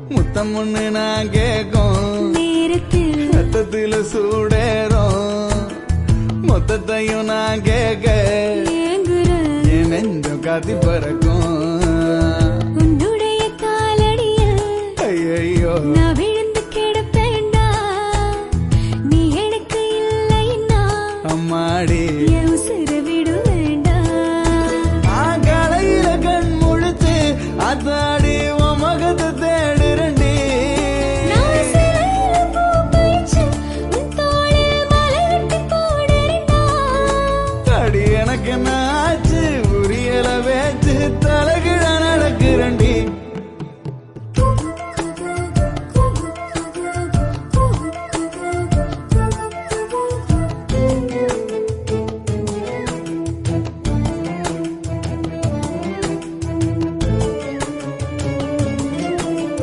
முத்தம் ஒண்ணு நான் கேக்கும் ரத்தத்தில சூடேறும் மொத்தத்தையும் நான் கேட்க என் நெஞ்சம் காத்தி பறக்கும்